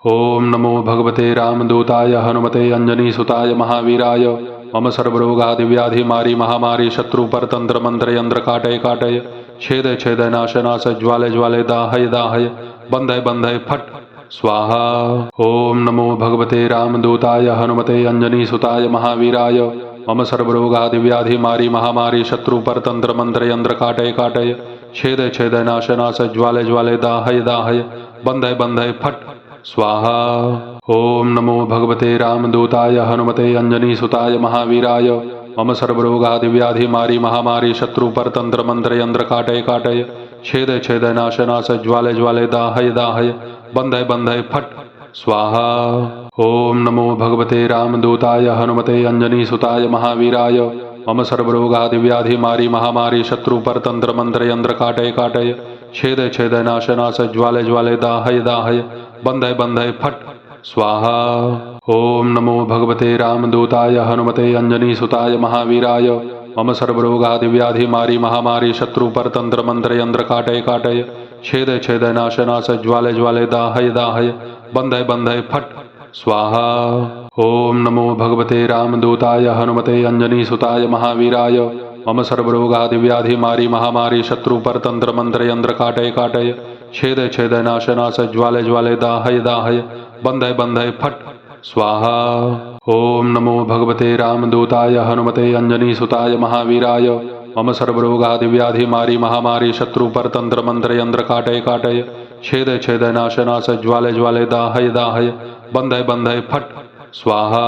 ओम नमो भगवते रामदूताय हनुमते अंजनीसुताय महावीराय। मम सर्वरोगादि व्याधि मारी महामारी शत्रु परतंत्र मंत्र यंत्र काटय काटय छेद छेद नाश नाश ज्वालय ज्वालय दाहय दाहय बंधय बंधय फट स्वाहा। ओम नमो भगवते रामदूताय हनुमते अंजनीसुताय महावीराय। मम सर्वरोगादि व्याधि मारी महामारी शत्रु परतंत्र मंत्र यंत्र काटय काटय छेद छेद नाश नाश ज्वालय ज्वालय दाहय दाहय बंधय बंधय फट स्वाहा। ओम नमो भगवते रामदूताय हनुमते अंजनीसुताय महावीराय। मम सर्वरोगादि व्याधि मारी महामारी शत्रु परतंत्र मंत्र यंत्र काटय काटय छेद छेद नाश नाश ज्वालय ज्वालय दाहय दाहय बंधय बंधय फट स्वाहा। ओम नमो भगवते रामदूताय हनुमते अंजनीसुताय महावीराय। मम सर्वरोगादि व्याधि मारी महामारी शत्रु परतंत्र मंत्र यंत्र काटय काटय छेद छेद नाश नाश ज्वालय ज्वालय दाहय दाहय बंधय बंधय फट स्वाहा। ओम नमो भगवते रामदूताय हनुमते अंजनीसुताय महावीराय। मम सर्वरोगादि व्याधि मारी महामारी शत्रु परतंत्र मंत्र यंत्र काटय काटय छेद छेद नाश नाश ज्वालय ज्वालय दाहय दाहय बंधय बंधय फट स्वाहा। ओम नमो भगवते रामदूताय हनुमते अंजनीसुताय महावीराय। मम सर्वरोगादि व्याधि मारी महामारी शत्रु परतंत्र मंत्र यंत्र काटय काटय छेद छेद नाश नाश ज्वालय ज्वालय दाहय दाहय बंधय बंधय फट स्वाहा। ओम नमो भगवते रामदूताय हनुमते अंजनीसुताय महावीराय। मम सर्वरोगादि व्याधि मारी महामारी शत्रु परतंत्र मंत्र यंत्र काटय काटय छेद छेद नाश नाश ज्वालय ज्वालय दाहय दाहय बंधय बंधय फट स्वाहा।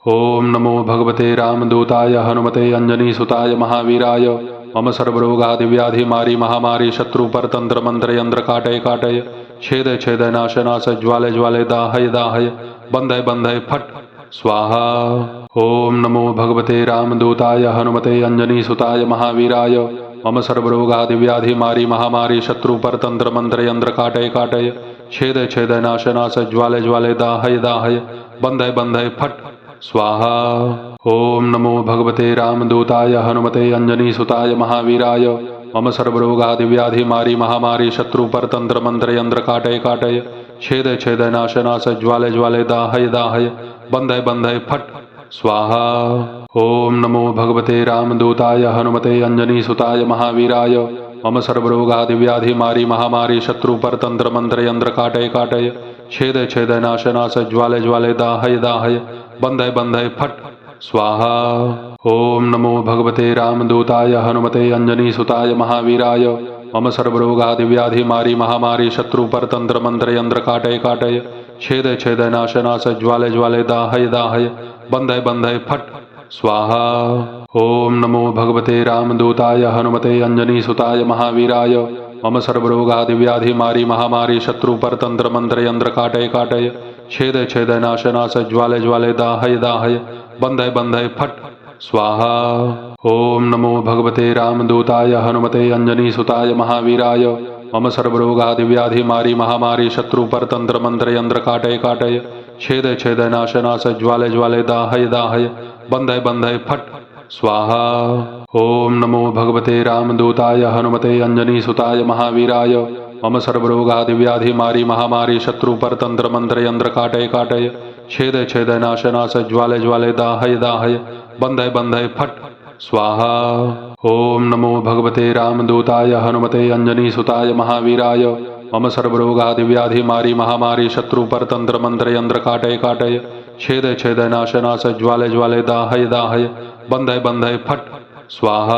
ओम नमो भगवते रामदूताय हनुमते अंजनीसुताय महावीराय। मम सर्वरोगादि व्याधि मारी महामारी शत्रु परतंत्र मंत्र यंत्र काटय काटय छेद छेद नाश नाश ज्वालय ज्वालय दाहय दाहय बंधय बंधय फट स्वाहा। ओम नमो भगवते रामदूताय हनुमते अंजनीसुताय महावीराय। मम सर्वरोगादि व्याधि मारी महामारी शत्रु परतंत्र मंत्र यंत्र काटय काटय छेद छेद नाश नाश ज्वालय ज्वालय दाहय दाहय बंधय बंधय फट स्वाहा। ओम नमो भगवते रामदूताय हनुमते अंजनीसुताय महावीराय। मम सर्वरोगादि व्याधि मारी महामारी शत्रु परतंत्र मंत्र यंत्र काटय काटय छेद छेद नाश नाश ज्वालय ज्वालय दाहय दाहय बंधय बंधय फट स्वाहा। ओम नमो भगवते रामदूताय हनुमते अंजनीसुताय महावीराय। मम सर्वरोगादि व्याधि मारी महामारी शत्रु परतंत्र मंत्र यंत्र काटय काटय छेद छेद नाश नाश ज्वालय ज्वालय दाहय दाहय बंधय बंधय फट स्वाहा। ओम नमो भगवते रामदूताय हनुमते अंजनीसुताय महावीराय। मम सर्वरोगादि व्याधि मारी महामारी शत्रु परतंत्र मंत्र यंत्र काटय काटय छेद छेद नाश नाश ज्वालय ज्वालय दाहय दाहय बंधय बंधय फट स्वाहा। ओम नमो भगवते रामदूताय हनुमते अंजनीसुताय महावीराय। मम सर्वरोगादि व्याधि मारी महामारी शत्रु परतंत्र मंत्र यंत्र काटय काटय छेद छेद नाश नाश ज्वालय ज्वालय दाहय दाहय बंधय बंधय फट स्वाहा। ओम नमो भगवते रामदूताय हनुमते अंजनीसुताय महावीराय। मम सर्वरोगादि व्याधि मारी महामारी शत्रु परतंत्र मंत्र यंत्र काटय काटय छेद छेद नाश नाश ज्वालय ज्वालय दाहय दाहय बंधय बंधय फट स्वाहा। ओम नमो भगवते रामदूताय हनुमते अंजनीसुताय महावीराय। मम सर्वरोगादि व्याधि मारी महामारी शत्रु परतंत्र मंत्र यंत्र काटय काटय छेद छेद नाश नाश ज्वालय ज्वालय दाहय दाहय बंधय बंधय फट स्वाहा। ओम नमो भगवते रामदूताय हनुमते अंजनीसुताय महावीराय। मम सर्वरोगादि व्याधि मारी महामारी शत्रु परतंत्र मंत्र यंत्र काटय काटय छेद छेद नाश नाश ज्वालय ज्वालय दाहय दाहय बंधय बंधय फट स्वाहा।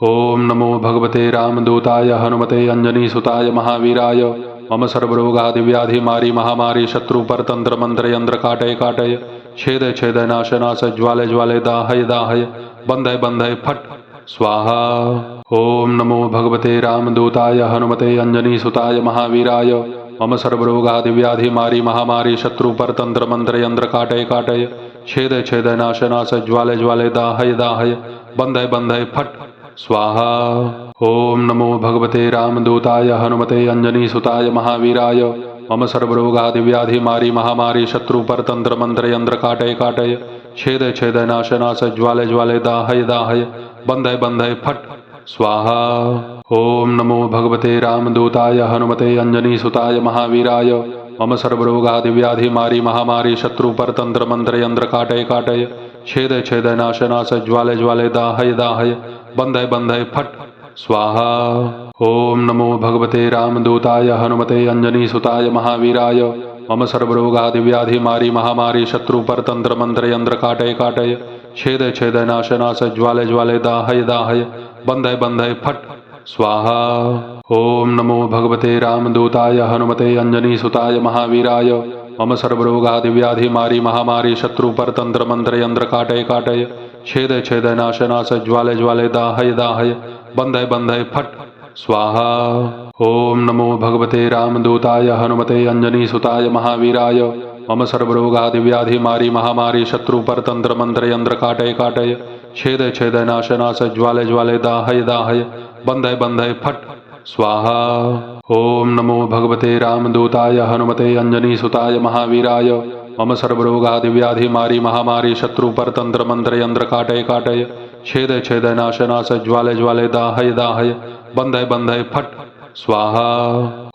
ओम नमो भगवते रामदूताय हनुमते अंजनीसुताय महावीराय। मम सर्वरोगादि व्याधि मारी महामारी शत्रु परतंत्र मंत्र यंत्र काटय काटय छेद छेद नाश नाश ज्वालय ज्वालय दाहय दाहय बंधय बंधय फट स्वाहा। ओम नमो भगवते रामदूताय हनुमते अंजनीसुताय महावीराय। मम सर्वरोगादि व्याधि मारी महामारी शत्रु परतंत्र मंत्र यंत्र काटय काटय छेद छेद नाश नाश ज्वालय ज्वालय दाहय दाहय बंधय बंधय फट स्वाहा। ओम नमो भगवते रामदूताय हनुमते अंजनीसुताय महावीराय। मम सर्वरोगादि व्याधि मारी महामारी शत्रु परतंत्र मंत्र यंत्र काटय काटय छेद छेद नाश नाश ज्वालय ज्वालय दाहय दाहय बंधय बंधय फट स्वाहा। ओम नमो भगवते रामदूताय हनुमते अंजनीसुताय महावीराय। मम सर्वरोगादिव्याधि मारी महामारी शत्रु परतंत्र मंत्र यंत्र काटय काटय छेदय छेदय नाश नाश ज्वालय ज्वालय दाहय दाहय बंधय बंधय फट स्वाहा। ओम नमो भगवते रामदूताय हनुमते अंजनी सुताय महावीराय मम सर्वरोगादिव्याधि मारी महामारी शत्रु परतंत्र मंत्र यंत्र काटय काटय छेदय छेदय नाश नाश ज्वालय ज्वालय दाहय दाहय बंधय बंधय फट स्वाहा। ओम नमो भगवते रामदूताय हनुमते अंजनी सुताय महावीराय मम सर्वरोगादिव्याधि मारी महामारी शत्रु परतंत्र मंत्र यंत्र काटय काटय छेदय छेदय नाश नाश ज्वालय ज्वालय दाहय दाहय बंधय बंधय फट स्वाहा। ओम नमो भगवते रामदूताय हनुमते अंजनी सुताय महावीराय मम सर्वरोगादिव्याधि मारी महामारी शत्रु परतंत्र मंत्र यंत्र काटय काटय छेदय छेदय नाश नाश ज्वालय ज्वालय दाहय दाहय बंधय बंधय फट स्वाहा। ओम नमो भगवते रामदूताय हनुमते अंजनी सुताय महावीराय मम सर्वरोगादिव्याधि मारी महामारी शत्रु परतंत्र मंत्र यंत्र काटय काटय छेदय छेदय नाश नाश ज्वालय ज्वालय दाहय दाहय बंधय बंधय फट स्वाहा।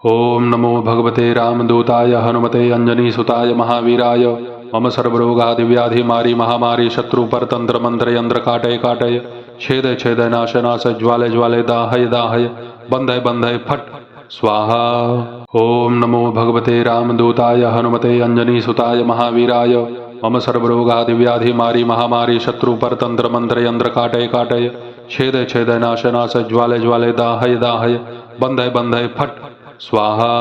ओम नमो भगवते रामदूताय हनुमते अंजनी सुताय महावीराय मम सर्वरोगादिव्याधि मारी महामारी शत्रु परतंत्र मंत्र यंत्र काटय काटय छेदय छेदय नाश नाश ज्वालय ज्वालय दाहय दाहय बंधय बंधय फट स्वाहा। ओम नमो भगवते रामदूताय हनुमते अंजनी सुताय महावीराय मम सर्वरोगादिव्याधि मारी महामारी शत्रु परतंत्र मंत्र यंत्र काटय काटय छेदय छेदय नाश नाश ज्वालय ज्वालय दाहय दाहय बंधय बंधय फट स्वाहा।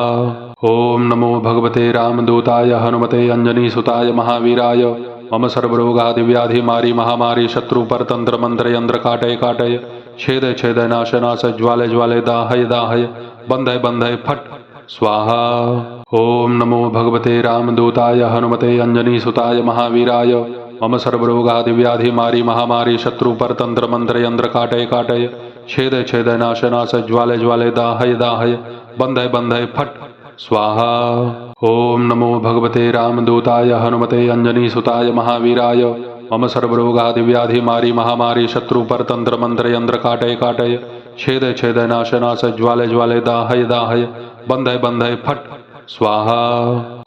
ओम नमो भगवते रामदूताय हनुमते अंजनी सुताय महावीराय मम सर्वरोगादिव्याधि मारी महामारी शत्रु परतंत्र मंत्र यंत्र काटय काटय छेदय छेदय नाश नाश ज्वालय ज्वालय दाहय दाहय बंधय बंधय फट स्वाहा। ओम नमो भगवते रामदूताय हनुमते अंजनी सुताय महावीराय मम सर्वरोगादिव्याधि मारी महामारी शत्रु परतंत्र मंत्र यंत्र काटय काटय छेदय छेदय नाश नाश ज्वालय ज्वालय दाहय दाहय बंधय बंधय फट स्वाहा। ओम नमो भगवते रामदूताय हनुमते अंजनी सुताय महावीराय मम सर्वरोगादिव्याधि मारी महामारी शत्रु परतंत्र मंत्र यंत्र काटय काटय छेदय छेदय नाश नाश ज्वालय ज्वालय दाहय दाहय बंधय बंधय फट स्वाहा।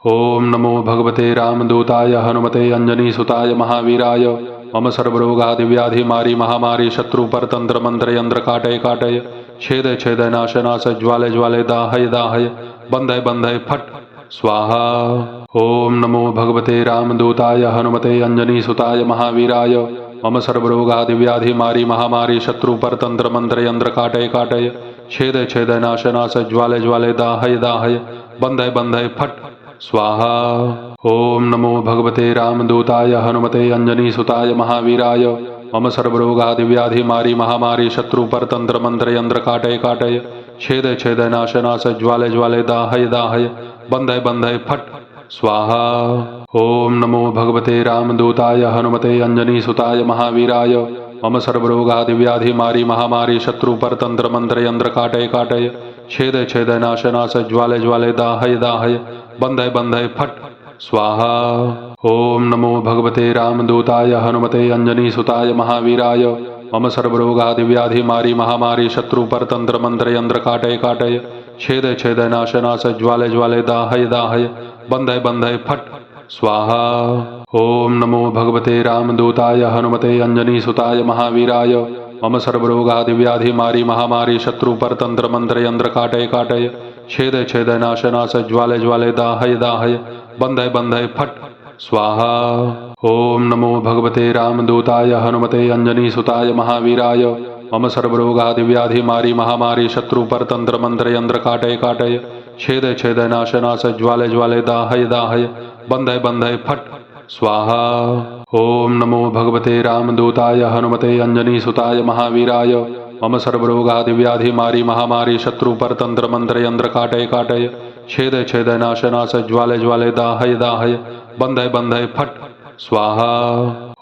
ओम नमो भगवते रामदूताय हनुमते अंजनी सुताय महावीराय मम सर्वरोगादिव्याधि मारी महामारी शत्रु परतंत्र मंत्र यंत्र काटय काटय छेदय छेदय नाश नाश ज्वालय ज्वालय दाहय दाहय बंधय बंधय फट स्वाहा। ओम नमो भगवते रामदूताय हनुमते अंजनी सुताय महावीराय मम सर्वरोगादिव्याधि मारी महामारी शत्रु परतंत्र मंत्र यंत्र काटय काटय छेदय छेदय नाश नाश ज्वालय ज्वालय दाहय दाहय बंधय बंधय फट स्वाहा। ओम नमो भगवते रामदूताय हनुमते अंजनी सुताय महावीराय मम सर्वरोगादिव्याधि मारी महामारी शत्रु परतंत्र मंत्र यंत्र काटय काटय छेदय छेदय नाश नाश ज्वालय ज्वालय दाहय दाहय बंधय बंधय फट स्वाहा। ओम नमो भगवते रामदूताय हनुमते अंजनी सुताय महावीराय मम सर्वरोगादिव्याधि मारी महामारी शत्रु परतंत्र मंत्र यंत्र काटय काटय छेदय छेदय नाश नाश ज्वालय ज्वालय दाहय दाहय बंधय बंधय फट स्वाहा। ओम नमो भगवते रामदूताय हनुमते अंजनी सुताय महावीराय मम सर्वरोगादिव्याधि मारी महामारी शत्रु परतंत्र मंत्र यंत्र काटय काटय छेदय छेदय नाश नाश ज्वालय ज्वालय दाहय दाहय बंधय बंधय फट स्वाहा। ओम नमो भगवते रामदूताय हनुमते अंजनी सुताय महावीराय मम सर्वरोगादिव्याधि मारी महामारी शत्रु परतंत्र मंत्र यंत्र काटय काटय छेदय छेदय नाश नाश ज्वालय ज्वालय दाहय दाहय बंधय बंधय फट स्वाहा। ओम नमो भगवते रामदूताय हनुमते अंजनी सुताय महावीराय मम सर्वरोगादिव्याधि मारी महामारी शत्रु परतंत्र मंत्र यंत्र काटय काटय छेदय छेदय नाश नाश ज्वालय ज्वालय दाहय दाहय बंधय बंधय फट स्वाहा। ओम नमो भगवते रामदूताय हनुमते अंजनी सुताय महावीराय मम सर्वरोगादिव्याधि मारी महामारी शत्रु परतंत्र मंत्र यंत्र काटय काटय छेदय छेदय नाश नाश ज्वालय ज्वालय दाहय दाहय बंधय बंधय फट स्वाहा।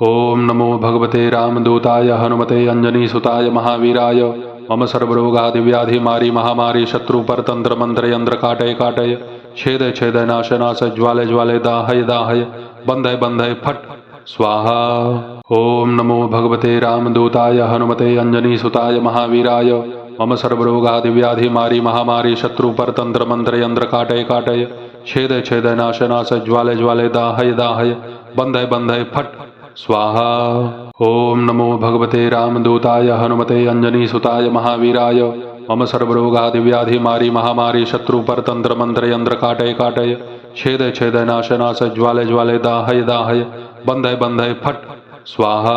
ओम नमो भगवते रामदूताय हनुमते अंजनी सुताय महावीराय मम सर्वरोगादिव्याधि मारी महामारी शत्रु परतंत्र मंत्र यंत्र काटय काटय छेदय छेदय नाश नाश ज्वालय ज्वालय दाहय दाहय बंधय बंधय फट स्वाहा। ओम नमो भगवते रामदूताय हनुमते अंजनी सुताय महावीराय मम सर्वरोगादिव्याधि मारी महामारी शत्रु परतंत्र मंत्र यंत्र काटय काटय छेदय छेदय नाश नाश ज्वालय ज्वालय दाहय दाहय बंधय बंधय फट स्वाहा। ओम नमो भगवते रामदूताय हनुमते अंजनी सुताय महावीराय मम सर्वरोगादि व्याधि मारी महामारी शत्रु परतंत्र मंत्र यंत्र काटय काटय छेदय छेदय नाश नाश ज्वालय ज्वालय दाहय दाहय बंधय बंधय फट स्वाहा।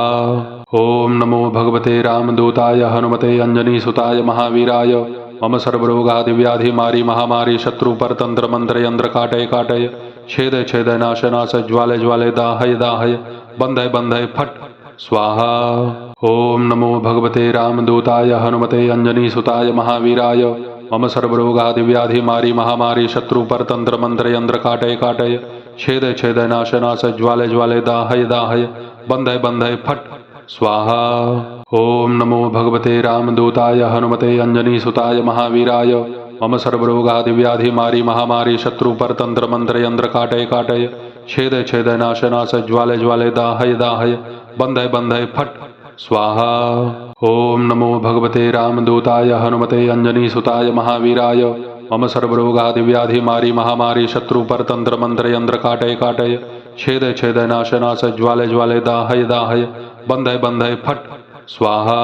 ओम नमो भगवते रामदूताय हनुमते अंजनी सुताय महावीराय मम सर्वरोगादि व्याधि मारी महामारी शत्रु परतंत्र मंत्र यंत्र काटय काटय छेदय छेदय नाश नाश ज्वालय ज्वालय दाहय दाहय बंधय बंधय फट स्वाहा। ओम नमो भगवते रामदूताय हनुमते अंजनी सुताय महावीराय मम सर्वरोगादि व्याधि मारी महामारी शत्रु परतंत्र मंत्र यंत्र काटय काटय छेदय छेदय नाश नाश ज्वालय ज्वालय दाहय दाहय बंधय बंधय फट स्वाहा। ओम नमो भगवते रामदूताय हनुमते अंजनी सुताय महावीराय मम सर्वरोगादि व्याधि मारी महामारी शत्रु परतंत्र मंत्र यंत्र काटय काटय छेदय छेदय नाश नाश ज्वालय ज्वालय दाहय दाहय बंधय बंधय फट स्वाहा। ओम नमो भगवते रामदूताय हनुमते अंजनी सुताय महावीराय मम सर्वरोगादि व्याधि मारी महामारी शत्रु परतंत्र मंत्र यंत्र काटय काटय छेदय छेदय नाश नाश ज्वालय ज्वालय दाहय दाहय बंधय बंधय फट स्वाहा।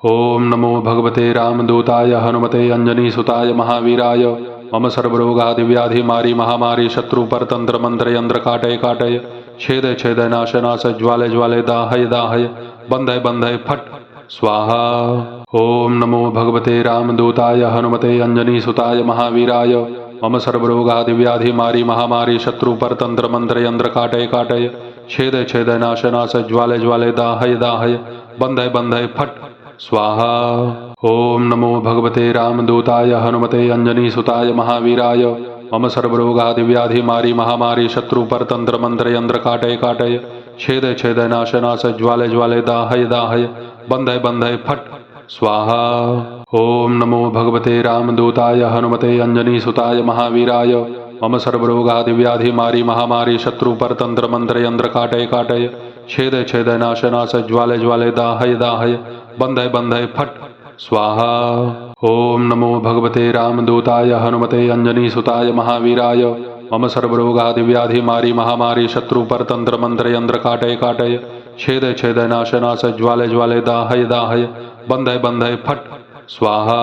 ओम नमो भगवते रामदूताय हनुमते अंजनी सुताय महावीराय मम सर्वरोगादि व्याधि मारी महामारी शत्रु परतंत्र मंत्र यंत्र काटय काटय छेदय छेदय नाश नाश ज्वालय ज्वालय दाहय दाहय बंधय बंधय फट स्वाहा। ओम नमो भगवते रामदूताय हनुमते अंजनी सुताय महावीराय मम सर्वरोगादि व्याधि मारी महामारी शत्रु परतंत्र मंत्र यंत्र काटय काटय छेदय छेदय नाश नाश ज्वालय ज्वालय दाहय दाहय बंधय बंधय फट स्वाहा। ओम नमो भगवते रामदूताय हनुमते अंजनी सुताय महावीराय मम सर्वरोगादि व्याधि मारी महामारी शत्रु परतंत्र मंत्र यंत्र काटय काटय छेदय छेदय नाश नाश ज्वालय ज्वालय दाहय दाहय बंधय बंधय फट स्वाहा। ओम नमो भगवते रामदूताय हनुमते अंजनी सुताय महावीराय मम सर्वरोगादि व्याधि मारी महामारी शत्रु परतंत्र मंत्र यंत्र काटय काटय छेदय छेदय नाश नाश ज्वालय ज्वालय दाहय दाहय बंधय बंधय फट स्वाहा। ओम नमो भगवते रामदूताय हनुमते अंजनी सुताय महावीराय मम सर्वरोगादि व्याधि मारी महामारी शत्रु परतंत्र मंत्र यंत्र काटय काटय छेदय छेदय नाश नाश ज्वालय ज्वालय दाहय दाहय बंधय बंधय फट स्वाहा।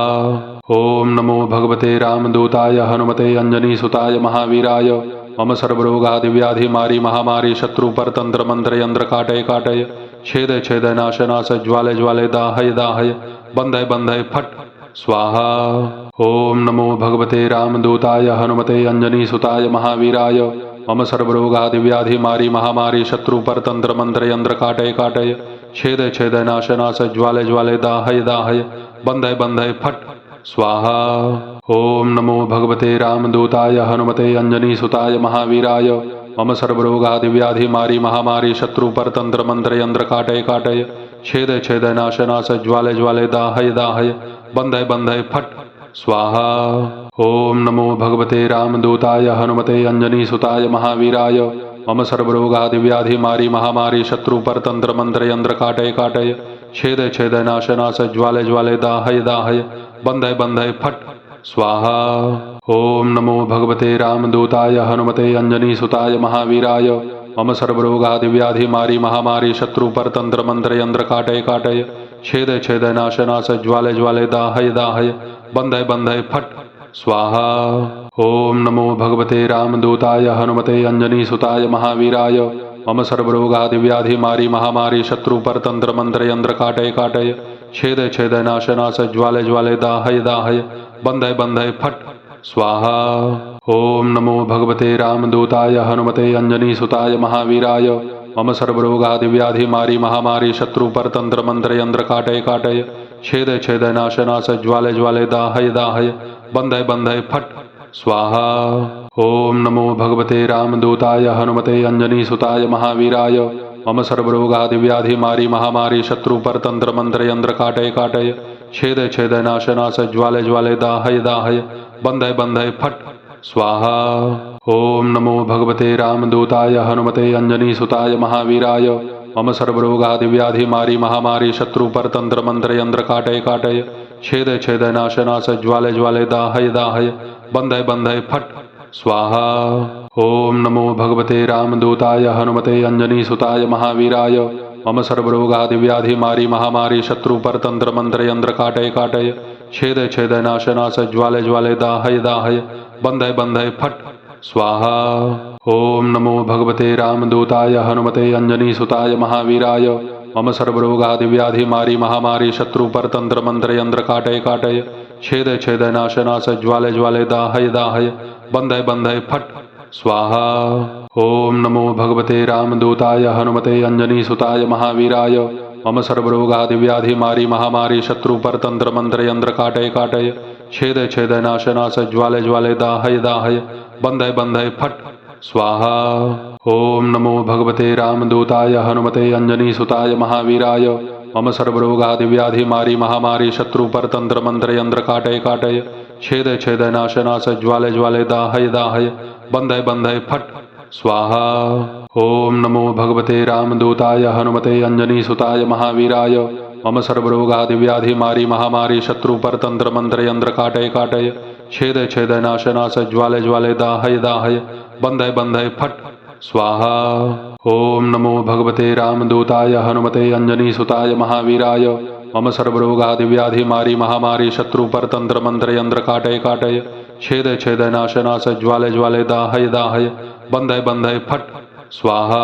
ओम नमो भगवते रामदूताय हनुमते अंजनी सुताय महावीराय मम सर्वरोगादि व्याधि मारी महामारी शत्रु परतंत्र मंत्र यंत्र काटय काटय छेदय छेदय नाश नाश ज्वालय ज्वालय दाहय दाहय बंधय बंधय फट स्वाहा। ओम नमो भगवते रामदूताय हनुमते अंजनी सुताय महावीराय मम सर्वरोगादि व्याधि मारी महामारी शत्रु परतंत्र मंत्र यंत्र काटय काटय छेदय छेदय नाश नाश ज्वालय ज्वालय दाहय दाहय बंधय बंधय फट स्वाहा। ओम नमो भगवते रामदूताय हनुमते अंजनी सुताय महावीराय मम सर्वरोगादि व्याधि मारी महामारी शत्रु परतंत्र मंत्र यंत्र काटय काटय छेदय छेदय नाश नाश ज्वालय ज्वालय दाहय दाहय बंधय बंधय फट स्वाहा। ओम नमो भगवते रामदूताय हनुमते अंजनी सुताय महावीराय मम सर्वरोगादि व्याधि मारी महामारी शत्रु परतंत्र मंत्र यंत्र काटय काटय छेदय छेदय नाश नाश ज्वालय ज्वालय दाहय दाहय बंधय बंधय फट स्वाहा। ओम नमो भगवते रामदूताय हनुमते अंजनी सुताय महावीराय मम सर्वरोगादि व्याधि मारी महामारी शत्रु परतंत्र मंत्र यंत्र काटय काटय छेदय छेदय नाश नाश ज्वालय ज्वालय दाहय दाहय बंधय बंधय फट स्वाहा। ओम नमो भगवते रामदूताय हनुमते अंजनी सुताय महावीराय मम सर्वरोगादि व्याधि मारी महामारी शत्रु परतंत्र मंत्र यंत्र काटय काटय छेदय छेदय नाश नाश ज्वालय ज्वालय दाहय दाहय बंधय बंधय फट स्वाहा। ओम नमो भगवते रामदूताय हनुमते अंजनी सुताय महावीराय मम सर्वरोगादि व्याधि मारी महामारी शत्रु परतंत्र मंत्र यंत्र काटय काटय छेदय छेदय नाश नाश ज्वालय ज्वालय दाहय दाहय बंधय बंधय फट स्वाहा। ओम नमो भगवते रामदूताय हनुमते अंजनी सुताय महावीराय मम सर्वरोगादि व्याधि मारी महामारी शत्रु परतंत्र मंत्र यंत्र काटय काटय छेदय छेदय नाश नाश ज्वालय ज्वालय दाहय दाहय बंधय बंधय फट स्वाहा। ओम नमो भगवते रामदूताय हनुमते अंजनी सुताय महावीराय मम सर्वरोगादि व्याधि मारी महामारी शत्रु परतंत्र मंत्र यंत्र काटय काटय छेदय छेदय नाश नाश ज्वालय ज्वालय दाहय दाहय बंधय बंधय फट स्वाहा। ओम नमो भगवते रामदूताय हनुमते अंजनीसुताय महावीराय मम सर्वरोगादि व्याधि मारी महामारी शत्रु परतंत्र मंत्र यंत्र काटय काटय छेदय छेदय नाश नाश ज्वालय ज्वालय दाहय दाहय बंधय बंधय फट स्वाहा। ओम नमो भगवते रामदूताय हनुमते अंजनीसुताय महावीराय मम सर्वरोगादि व्याधि मारी महामारी शत्रु परतंत्र मंत्र यंत्र काटय काटय छेदय छेदय नाश नाश ज्वालय ज्वालय दाहय दाहय बंधय बंधय फट स्वाहा। ओम नमो भगवते रामदूताय हनुमते अंजनीसुताय महावीराय मम सर्वरोगादि व्याधि मारी महामारी शत्रु परतंत्र मंत्र यंत्र काटय काटय छेदय छेदय नाश नाश ज्वालय ज्वालय दाहय दाहय बंधय बंधय फट स्वाहा। ओम नमो भगवते रामदूताय हनुमते अंजनीसुताय महावीराय मम सर्वरोगादि व्याधि मारी महामारी शत्रु परतंत्र मंत्र यंत्र काटय काटय छेदय छेदय नाश नाश ज्वालय ज्वालय दाहय दाहय बंधय बंधय फट स्वाहा। ओम नमो भगवते रामदूताय हनुमते अंजनीसुताय महावीराय मम सर्वरोगादि व्याधि मारी महामारी शत्रु परतंत्र मंत्र यंत्र काटय काटय छेदय छेदय नाश नाश ज्वालय ज्वालय दाहय दाहय बंधय बंधय फट स्वाहा। ओम नमो भगवते रामदूताय हनुमते अंजनीसुताय महावीराय मम सर्वरोगादि व्याधि मारी महामारी शत्रु परतंत्र मंत्र यंत्र काटय काटय छेदय छेदय नाश नाश ज्वालय ज्वालय दाहय दाहय बंधय बंधय फट स्वाहा।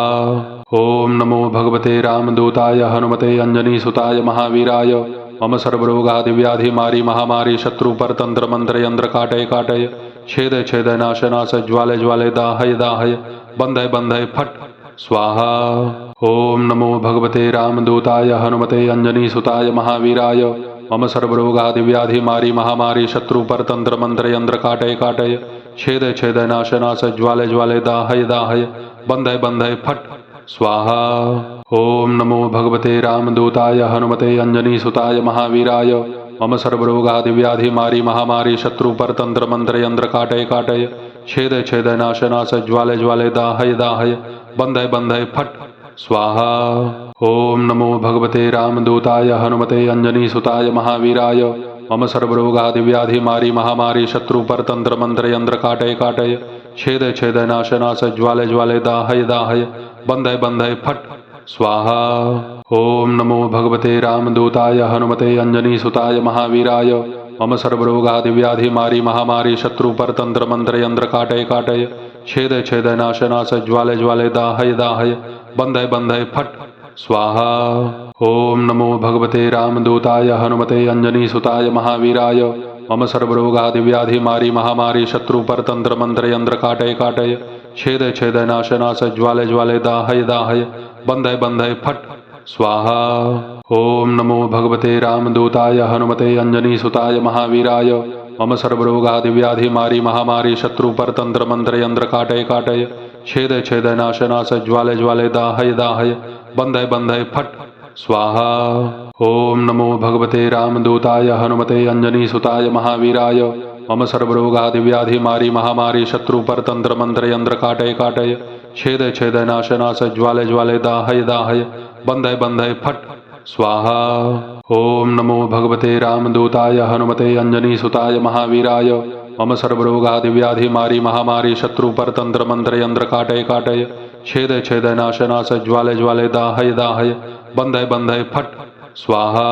ओम नमो भगवते रामदूताय हनुमते अंजनीसुताय महावीराय मम सर्वरोगादि व्याधि मारी महामारी शत्रु परतंत्र मंत्र यंत्र काटय काटय छेदय छेदय नाश नाश ज्वालय ज्वालय दाहय दाहय बंधय बंधय फट स्वाहा। ओम नमो भगवते रामदूताय हनुमते अंजनीसुताय महावीराय मम सर्वरोगादि व्याधि मारी महामारी शत्रु परतंत्र मंत्र यंत्र काटय काटय छेदय छेदय नाश नाश ज्वालय ज्वालय दाहय दाहय बंधय बंधय फट स्वाहा। ओम नमो भगवते रामदूताय हनुमते अंजनीसुताय महावीराय मम सर्वरोगादि व्याधि मारी महामारी शत्रु परतंत्र मंत्र यंत्र काटय काटय छेदय छेदय नाश नाश ज्वालय ज्वालय दाहय दाहय बंधय बंधय फट स्वाहा। ओम नमो भगवते रामदूताय हनुमते अंजनीसुताय महावीराय मम सर्वरोगादि व्याधि मारी महामारी शत्रु परतंत्र मंत्र यंत्र काटय काटय छेदय छेदय नाश नाश ज्वालय ज्वालय दाहय दाहय बंधय बंधय फट स्वाहा। ओम नमो भगवते रामदूताय हनुमते अंजनीसुताय महावीराय मम सर्वरोगादि व्याधि मारी महामारी शत्रु परतंत्र मंत्र यंत्र काटय काटय छेदय छेदय नाश नाश ज्वालय ज्वालय दाहय दाहय बंधय बंधय फट स्वाहा। ओम नमो भगवते रामदूताय हनुमते अंजनीसुताय महावीराय मम सर्वरोगादि व्याधि मारी महामारी शत्रु परतंत्र मंत्र यंत्र काटय काटय छेदय छेदय नाश नाश ज्वालय ज्वालय दाहय दाहय बंधय बंधय फट स्वाहा। ओम नमो भगवते रामदूताय हनुमते अंजनीसुताय महावीराय मम सर्वरोगादि व्याधि मारी महामारी शत्रु परतंत्र मंत्र यंत्र काटय काटय छेदय छेदय नाश नाश ज्वालय ज्वालय दाहय दाहय बंधय बंधय फट स्वाहा। ओम नमो भगवते रामदूताय हनुमते अंजनीसुताय महावीराय मम सर्वरोगादि व्याधि मारी महामारी शत्रु परतंत्र मंत्र यंत्र काटय काटय छेदय छेदय नाश नाश ज्वालय ज्वालय दाहय दाहय बंधय बंधय फट स्वाहा। ओम नमो भगवते रामदूताय हनुमते अंजनीसुताय महावीराय मम सर्वरोगादि व्याधि मारी महामारी शत्रु परतंत्र मंत्र यंत्र काटय काटय छेदय छेदय नाश नाश ज्वालय ज्वालय दाहय दाहय बंधय बंधय फट स्वाहा।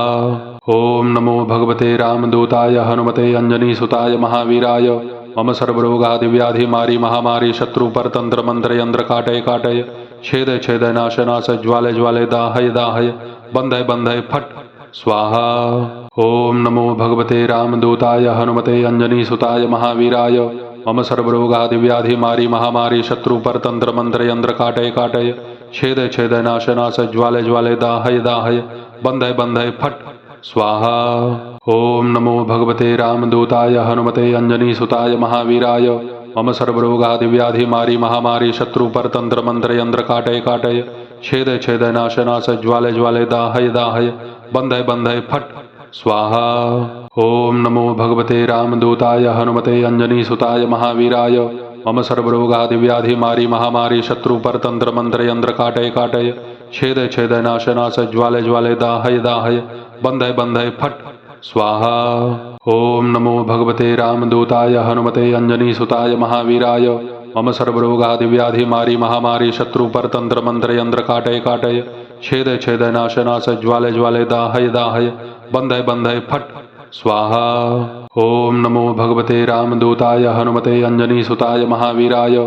ओम नमो भगवते रामदूताय हनुमते अंजनीसुताय महावीराय मम सर्वरोगादि व्याधि मारी महामारी शत्रु परतंत्र मंत्र यंत्र काटय काटय छेदय छेदय नाश नाश ज्वालय ज्वालय दाहय दाहय बंधय बंधय फट स्वाहा। ओम नमो भगवते रामदूताय हनुमते अंजनीसुताय महावीराय मम सर्वरोगादि व्याधि मारी महामारी शत्रु परतंत्र मंत्र यंत्र काटय काटय छेदय छेदय नाश नाश ज्वालय ज्वालय दाहय दाहय बंधय बंधय फट स्वाहा। ओम नमो भगवते रामदूताय हनुमते अंजनीसुताय महावीराय मम सर्वरोगादि व्याधि मारी महामारी शत्रु परतंत्र मंत्र यंत्र काटय काटय छेदय छेदय नाश नाश ज्वालय ज्वालय दाहय दाहय बंधय बंधय फट स्वाहा। ओम नमो भगवते रामदूताय हनुमते अंजनीसुताय महावीराय मम सर्वरोगादि व्याधि मारी महामारी शत्रु परतंत्र मंत्र यंत्र काटय काटय छेदय छेदय नाश नाश ज्वालय ज्वालय दाहय दाहय बंधय बंधय फट स्वाहा। ओम नमो भगवते रामदूताय हनुमते अंजनीसुताय महावीराय मम सर्वरोगादिव्याधि मारी महामारी शत्रु परतंत्र मंत्र यंत्र काटय काटय छेद छेद नाश नाश ज्वालय ज्वालय दाहय दाहय बंधय बंधय फट स्वाहा। ओम नमो भगवते रामदूताय हनुमते अंजनीसुताय महावीराय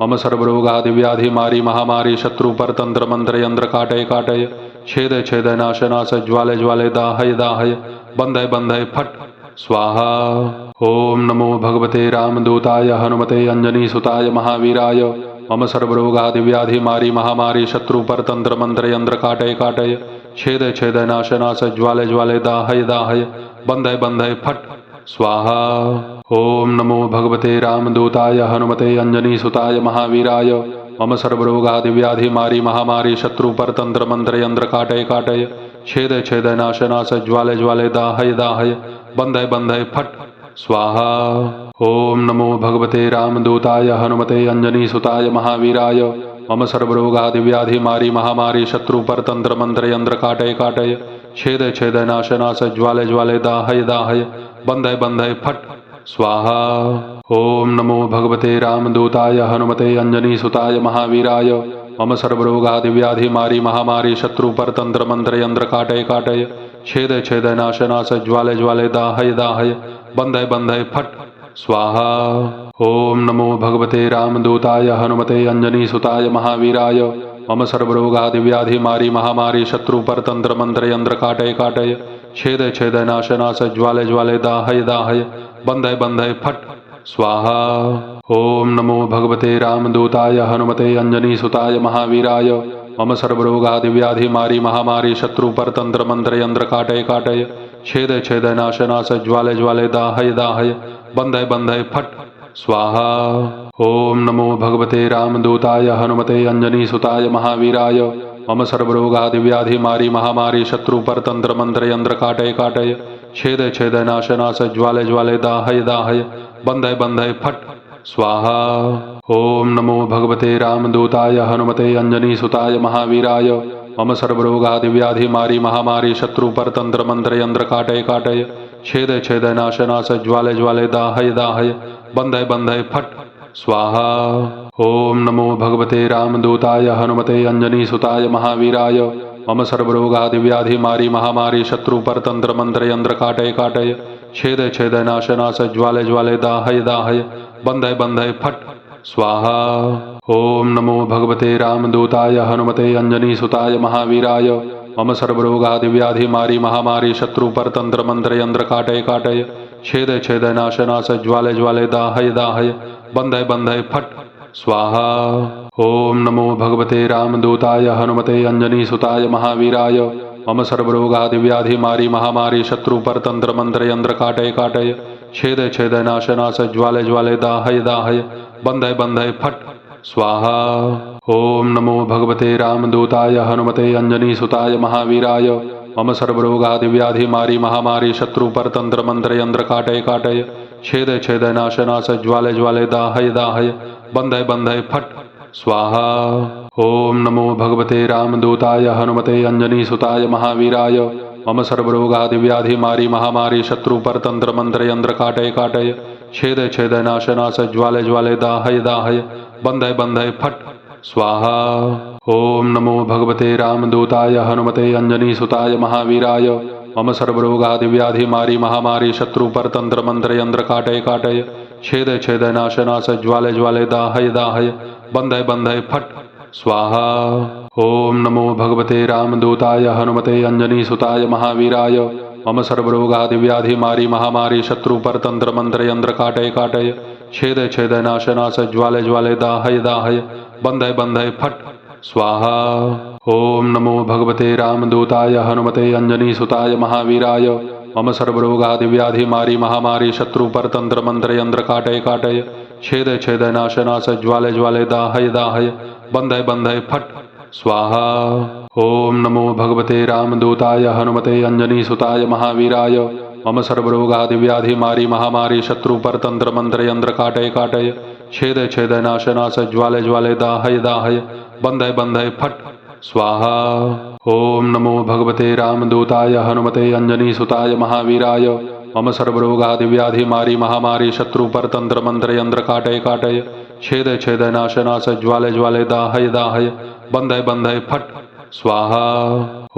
मम सर्वरोगादिव्याधि मारी महामारी शत्रु परतंत्र मंत्र यंत्र काटय काटय छेद छेद नाश नाश ज्वालय ज्वालय दाहय दाहय बंधय बंधय फट स्वाहा। ओम नमो भगवते रामदूताय हनुमते अंजनीसुताय महावीराय मम सर्वरोगादिव्याधि मारी महामारी शत्रु परतंत्र मंत्र यंत्र काटय काटय छेद छेद नाश नाश ज्वालय ज्वालय दाहय दाहय बंधय बंधय फट स्वाहा। ओम नमो भगवते रामदूताय हनुमते अंजनीसुताय महावीराय मम सर्वरोगादिव्याधि मारी महामारी शत्रु परतंत्र मंत्र यंत्र काटय काटय छेद छेद नाश नाश ज्वालय ज्वालय दाहय दाहय बंधय बंधय फट स्वाहा। ओम नमो भगवते रामदूताय हनुमते अंजनीसुताय महावीराय मम सर्वरोगादिव्याधि मारी महामारी शत्रु परतंत्र मंत्र यंत्र काटय काटय छेद छेद नाश नाश ज्वालय ज्वालय दाहय दाहय बंधय बंधय फट स्वाहा। ओम नमो भगवते रामदूताय हनुमते अंजनीसुताय महावीराय मम सर्वरोगादिव्याधि मारी महामारी शत्रु परतंत्र मंत्र यंत्र काटय काटय छेद छेद नाश नाश ज्वालय ज्वालय दाहय दाहय बंधय बंधय फट स्वाहा। ओम नमो भगवते रामदूताय हनुमते अंजनीसुताय महावीराय मम सर्वरोगादिव्याधि मारी महामारी शत्रु परतंत्र मंत्र यंत्र काटय काटय छेद छेद नाश नाश ज्वालय ज्वालय दाहय दाहय बंधय बंधय फट स्वाहा। ओम नमो भगवते रामदूताय हनुमते अंजनीसुताय महावीराय मम सर्वरोगादिव्याधि मारी महामारी शत्रु परतंत्र मंत्र यंत्र काटय काटय छेद छेद नाश नाश ज्वालय ज्वालय दाहय दाहय बंधय बंधय फट स्वाहा। ओम नमो भगवते रामदूताय हनुमते अंजनीसुताय महावीराय मम सर्वरोगादिव्याधि मारी महामारी शत्रु परतंत्र मंत्र यंत्र काटय काटय छेद छेद नाश नाश ज्वालय ज्वालय दाहय दाहय बंधय बंधय फट स्वाहा। ओम नमो भगवते रामदूताय हनुमते अंजनीसुताय महावीराय मम सर्वरोगादिव्याधि मारी महामारी शत्रु परतंत्र मंत्र यंत्र काटय काटय छेद छेद नाश नाश ज्वालय ज्वालय दाहय दाहय बंधय बंधय फट स्वाहा। ओम नमो भगवते रामदूताय हनुमते अंजनीसुताय महावीराय मम सर्वरोगादिव्याधि मारी महामारी शत्रु परतंत्र मंत्र यंत्र काटय काटय छेद छेद नाश नाश ज्वालय ज्वालय दाहय दाहय बंधय बंधय फट स्वाहा। ओम नमो भगवते रामदूताय हनुमते अंजनीसुताय महावीराय मम सर्वरोगादिव्याधि मारी महामारी शत्रु परतंत्र मंत्र यंत्र काटय काटय छेद छेद नाश नाश ज्वालय ज्वालय दाहय दाहय बंधय बंधय फट स्वाहा। ओम नमो भगवते रामदूताय हनुमते अंजनीसुताय महावीराय मम सर्वरोगादिव्याधि मारी महामारी शत्रु परतंत्र मंत्र यंत्र काटय काटय छेद छेद नाश नाश ज्वालय ज्वालय दाहय दाहय बंधय बंधय फट स्वाहा। ओम नमो भगवते रामदूताय हनुमते अंजनीसुताय महावीराय मम सर्वरोगादिव्याधि मारी महामारी शत्रु परतंत्र मंत्र यंत्र काटय काटय छेद छेद नाश नाश ज्वालय ज्वालय दाहय दाहय बंधय बंधय फट स्वाहा। ओम नमो भगवते रामदूताय हनुमते अंजनीसुताय महावीराय मम सर्वरोगादिव्याधि मारी महामारी शत्रु परतंत्र मंत्र यंत्र काटय काटय छेद छेद नाश नाश ज्वालय ज्वालय दाहय दाहय बंधय बंधय फट स्वाहा। ओम नमो भगवते रामदूताय हनुमते अंजनीसुताय महावीराय मम सर्वरोगादिव्याधि मारी महामारी शत्रु परतंत्र मंत्र यंत्र काटय काटय छेद छेद नाश नाश ज्वालय ज्वालय दाहय दाहय बंधय बंधय फट स्वाहा। ओम नमो भगवते रामदूताय हनुमते अंजनीसुताय महावीराय मम सर्वरोगादिव्याधि मारी महामारी शत्रु परतंत्र मंत्र यंत्र काटय काटय छेद छेद नाश नाश ज्वालय ज्वालय दाहय दाहय बंधय बंधय फट स्वाहा। ओम नमो भगवते रामदूताय हनुमते अंजनीसुताय महावीराय मम सर्वरोगादिव्याधि मारी महामारी शत्रु परतंत्र मंत्र यंत्र काटय काटय छेद छेद नाश नाश ज्वालय ज्वालय दाहय दाहय बंधय बंधय फट स्वाहा। ओम नमो भगवते रामदूताय हनुमते अंजनीसुताय महावीराय मम सर्वरोगादिव्याधि मारी महामारी शत्रु परतंत्र मंत्र यंत्र काटय काटय छेद छेद नाश नाश ज्वालय ज्वालय दाहय दाहय बंधय बंधय फट स्वाहा। ओम नमो भगवते रामदूताय हनुमते अंजनीसुताय महावीराय मम सर्वरोगादि व्याधि मारी महामारी शत्रु परतंत्र मंत्र यंत्र काटय काटय छेद छेद नाश नाश ज्वाले ज्वाले दाहय दाहय बंधय बंधय फट स्वाहा।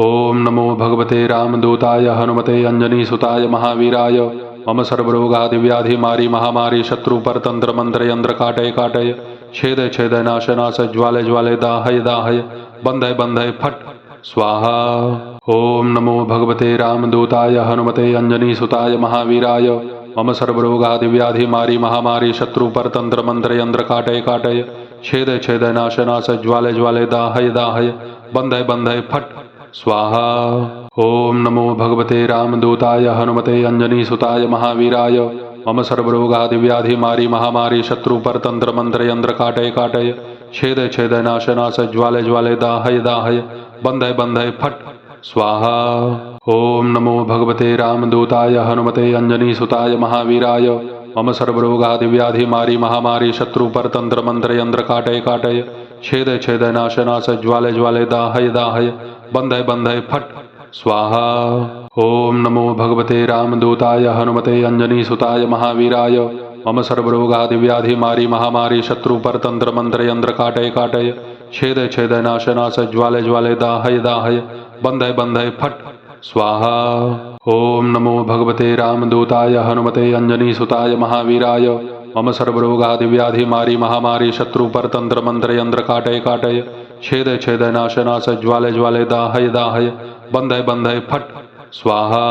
ओम नमो भगवते रामदूताय हनुमते अंजनीसुताय महावीराय मम सर्वरोगादि व्याधि मारी महामारी शत्रु परतंत्र मंत्र यंत्र काटय काटय छेद छेद नाश नाश ज्वाले ज्वाले दाहय दाहय बंधय बंधय फट स्वाहा। ओम नमो भगवते रामदूताय हनुमते अंजनीसुताय महावीराय मम सर्वरोगादि व्याधि मारी महामारी शत्रु परतंत्र मंत्र यंत्र काटय काटय छेद छेद नाश नाश ज्वाले ज्वाले दाहय दाहय बंधय बंधय फट स्वाहा। ओम नमो भगवते रामदूताय हनुमते अंजनीसुताय महावीराय मम सर्वरोगादि व्याधि मारी महामारी शत्रु परतंत्र मंत्र यंत्र काटय काटय छेद छेद नाश नाश ज्वाले ज्वाले दाहय दाहय बंधय बंधय फट स्वाहा। ओम नमो भगवते रामदूताय हनुमते अंजनीसुताय महावीराय मम सर्वरोगादि व्याधि मारी महामारी शत्रु परतंत्र मंत्र यंत्र काटय काटय छेद छेद नाश नाश ज्वाले ज्वाले दाहय दाहय बंधय बंधय फट स्वाहा। ओम नमो भगवते रामदूताय हनुमते अंजनीसुताय महावीराय मम सर्वरोगादि व्याधि मारी महामारी शत्रु परतंत्र मंत्र यंत्र काटय काटय छेद छेद नाश नाश ज्वाले ज्वाले दाहय दाहय बंधय बंधय फट स्वाहा। ओम नमो भगवते रामदूताय हनुमते अंजनीसुताय महावीराय मम सर्वरोगादि व्याधि मारी महामारी शत्रु परतंत्र मंत्र यंत्र काटय काटय छेद छेद नाश नाश ज्वाले ज्वाले दाहय दाहय बंधय बंधय फट स्वाहा।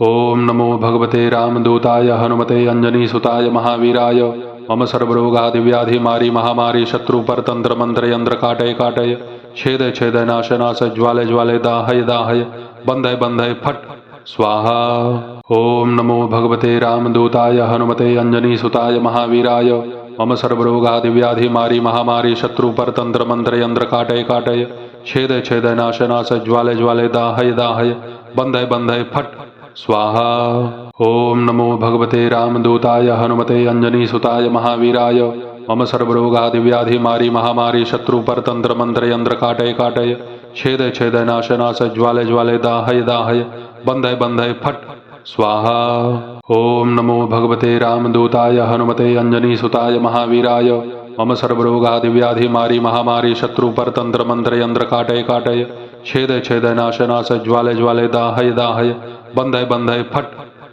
ओम नमो भगवते रामदूताय हनुमते अंजनीसुताय महावीराय मम सर्वरोगादि व्याधि मारी महामारी शत्रु परतंत्र मंत्र यंत्र काटय काटय छेद छेद नाश नाश ज्वाले ज्वाले दाहय दाहय बंधय बंधय फट स्वाहा। ओम नमो भगवते रामदूताय हनुमते अंजनीसुताय महावीराय मम सर्वरोगादि व्याधि मारी महामारी शत्रु परतंत्र मंत्र यंत्र काटय काटय छेद छेद नाश नाश ज्वाले ज्वाले दाहय दाहय बंधय बंधय फट स्वाहा। ओम नमो भगवते रामदूताय हनुमते अंजनीसुताय महावीराय मम सर्वरोगादि व्याधि मारी महामारी शत्रु परतंत्र मंत्र यंत्र काटय काटय छेद छेद नाश नाश ज्वाले ज्वाले दाहय दाहय बंधय बंधय फट स्वाहा। ओम नमो भगवते रामदूताय हनुमते अंजनीसुताय महावीराय मम सर्वरोगादि व्याधि मारी महामारी शत्रु परतंत्र मंत्र यंत्र काटय काटय छेद छेद नाश नाश ज्वाले ज्वाले दाहय दाहय बंधय बंधय फट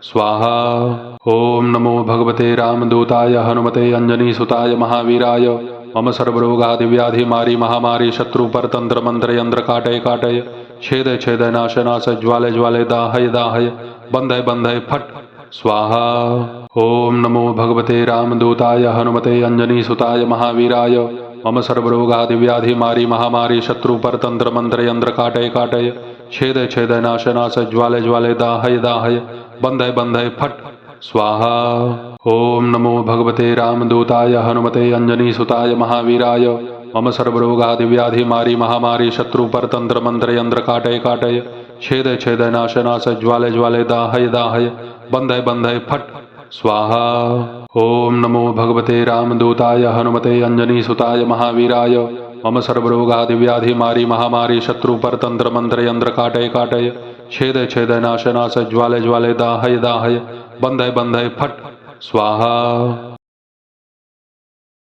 स्वाहा। ओम नमो भगवते रामदूताय हनुमते अंजनीसुताय महावीराय मम सर्वरोगादि व्याधि मारी महामारी शत्रु परतंत्र मंत्र यंत्र काटय काटय छेद छेद नाश नाश ज्वाले ज्वाले दाहय दाहय बंधय बंधय फट स्वाहा। ओम नमो भगवते रामदूताय हनुमते अंजनीसुताय महावीराय मम सर्वरोगादि व्याधि मारी महामारी शत्रु परतंत्र मंत्र यंत्र काटय काटय छेद छेद नाश नाश ज्वाले ज्वाले दाहय दाहय बंधय बंधय फट स्वाहा। ओम नमो भगवते रामदूताय हनुमते अंजनीसुताय महावीराय मम सर्वरोगादि व्याधि मारी महामारी शत्रु परतंत्र मंत्र यंत्र काटय काटय छेद छेद नाश नाश ज्वाले ज्वाले दाहय दाहय बंधय बंधय फट स्वाहा। ओम नमो भगवते रामदूताय हनुमते अंजनीसुताय महावीराय मम सर्वरोगादि व्याधि मारी महामारी शत्रु परतंत्र मंत्र यंत्र काटय काटय छेद छेद नाश नाश ज्वाले ज्वाले दाहय दाहय बंधय बंधय फट स्वाहा।